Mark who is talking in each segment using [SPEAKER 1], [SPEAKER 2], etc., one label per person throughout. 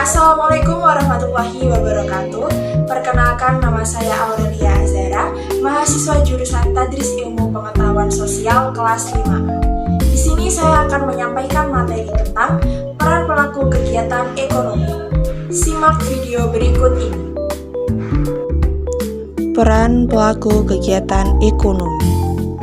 [SPEAKER 1] Assalamualaikum warahmatullahi wabarakatuh. Perkenalkan, nama saya Aurelia Azara, mahasiswa jurusan Tadris Ilmu Pengetahuan Sosial kelas 5A. Di sini saya akan menyampaikan materi tentang peran pelaku kegiatan ekonomi. Simak video berikut ini.
[SPEAKER 2] Peran pelaku kegiatan ekonomi.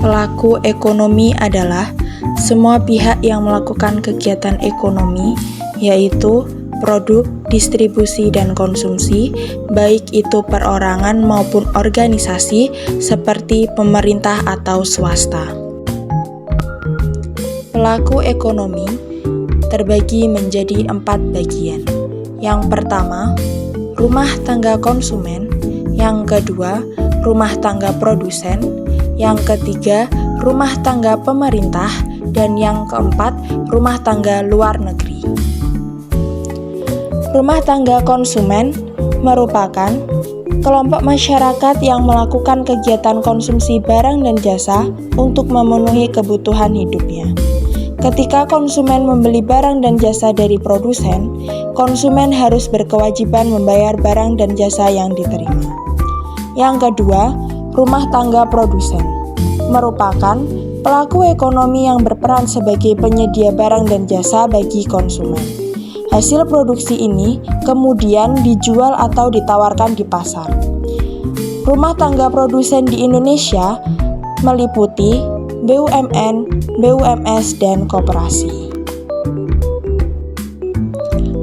[SPEAKER 2] Pelaku ekonomi adalah semua pihak yang melakukan kegiatan ekonomi, yaitu produk, distribusi, dan konsumsi, baik itu perorangan maupun organisasi seperti pemerintah atau swasta. Pelaku ekonomi terbagi menjadi 4 bagian. Yang pertama, rumah tangga konsumen. Yang kedua, rumah tangga produsen. Yang ketiga, rumah tangga pemerintah. Dan yang keempat, rumah tangga luar negeri. Rumah tangga konsumen merupakan kelompok masyarakat yang melakukan kegiatan konsumsi barang dan jasa untuk memenuhi kebutuhan hidupnya. Ketika konsumen membeli barang dan jasa dari produsen, konsumen harus berkewajiban membayar barang dan jasa yang diterima. Yang kedua, rumah tangga produsen merupakan pelaku ekonomi yang berperan sebagai penyedia barang dan jasa bagi konsumen. Hasil produksi ini kemudian dijual atau ditawarkan di pasar. Rumah tangga produsen di Indonesia meliputi BUMN, BUMS, dan koperasi.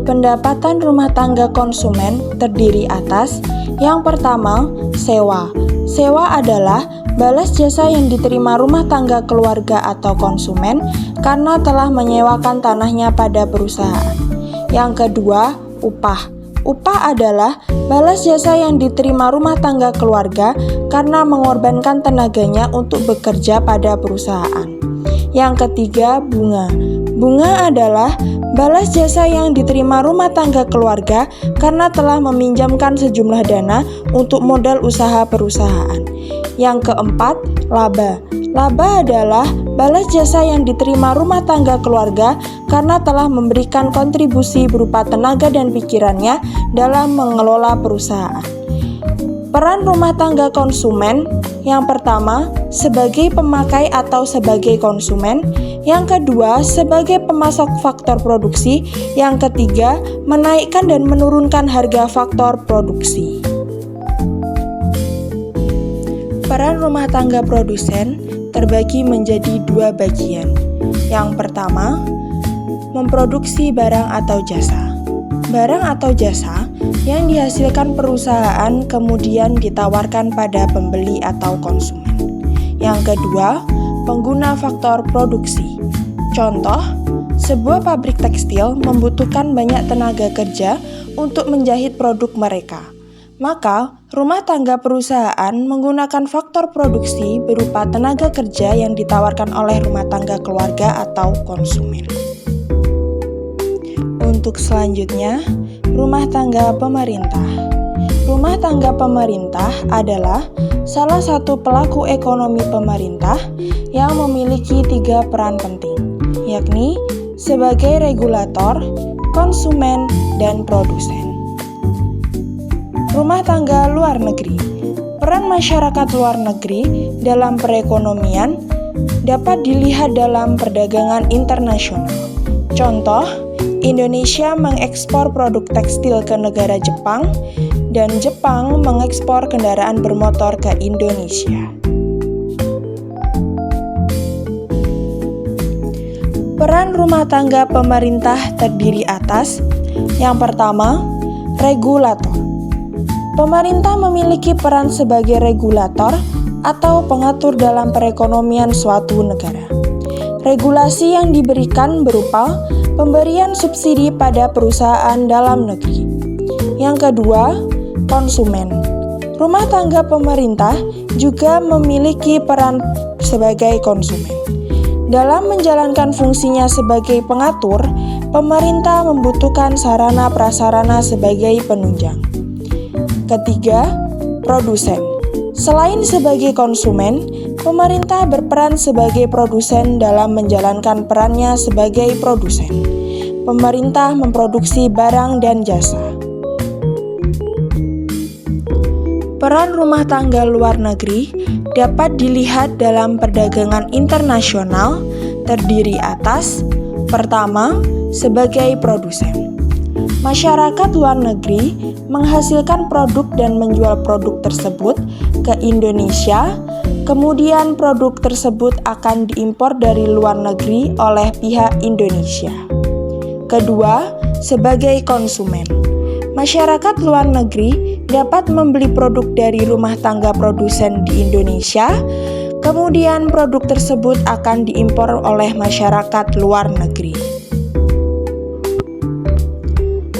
[SPEAKER 2] Pendapatan rumah tangga konsumen terdiri atas yang pertama, sewa. Sewa adalah balas jasa yang diterima rumah tangga keluarga atau konsumen karena telah menyewakan tanahnya pada perusahaan. Yang kedua, upah. Upah adalah balas jasa yang diterima rumah tangga keluarga karena mengorbankan tenaganya untuk bekerja pada perusahaan. Yang ketiga, bunga. Bunga adalah balas jasa yang diterima rumah tangga keluarga karena telah meminjamkan sejumlah dana untuk modal usaha perusahaan. Yang keempat, laba. Laba adalah balas jasa yang diterima rumah tangga keluarga karena telah memberikan kontribusi berupa tenaga dan pikirannya dalam mengelola perusahaan. Peran rumah tangga konsumen, yang pertama, sebagai pemakai atau sebagai konsumen. Yang kedua, sebagai pemasok faktor produksi. Yang ketiga, menaikkan dan menurunkan harga faktor produksi. Peran rumah tangga produsen terbagi menjadi 2 bagian. Yang pertama, memproduksi barang atau jasa. Barang atau jasa yang dihasilkan perusahaan kemudian ditawarkan pada pembeli atau konsumen. Yang kedua, pengguna faktor produksi. Contoh, sebuah pabrik tekstil membutuhkan banyak tenaga kerja untuk menjahit produk mereka. Maka, rumah tangga perusahaan menggunakan faktor produksi berupa tenaga kerja yang ditawarkan oleh rumah tangga keluarga atau konsumen. Untuk selanjutnya, rumah tangga pemerintah. Rumah tangga pemerintah adalah salah satu pelaku ekonomi pemerintah yang memiliki 3 peran penting, yakni sebagai regulator, konsumen, dan produsen. Rumah tangga luar negeri. Peran masyarakat luar negeri dalam perekonomian dapat dilihat dalam perdagangan internasional. Contoh, Indonesia mengekspor produk tekstil ke negara Jepang dan Jepang mengekspor kendaraan bermotor ke Indonesia. Peran rumah tangga pemerintah terdiri atas yang pertama, regulator. Pemerintah memiliki peran sebagai regulator atau pengatur dalam perekonomian suatu negara. Regulasi yang diberikan berupa pemberian subsidi pada perusahaan dalam negeri. Yang kedua, konsumen. Rumah tangga pemerintah juga memiliki peran sebagai konsumen. Dalam menjalankan fungsinya sebagai pengatur, pemerintah membutuhkan sarana-prasarana sebagai penunjang. Ketiga, produsen. Selain sebagai konsumen, pemerintah berperan sebagai produsen dalam menjalankan perannya sebagai produsen. pemerintah memproduksi barang dan jasa. Peran rumah tangga luar negeri dapat dilihat dalam perdagangan internasional terdiri atas: pertama, sebagai produsen. Masyarakat luar negeri menghasilkan produk dan menjual produk tersebut ke Indonesia, kemudian produk tersebut akan diimpor dari luar negeri oleh pihak Indonesia. Kedua, sebagai konsumen. Masyarakat luar negeri dapat membeli produk dari rumah tangga produsen di Indonesia, kemudian produk tersebut akan diimpor oleh masyarakat luar negeri.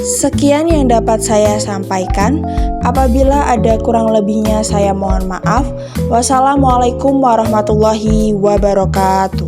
[SPEAKER 2] Sekian yang dapat saya sampaikan. Apabila ada kurang lebihnya saya mohon maaf. Wassalamualaikum warahmatullahi wabarakatuh.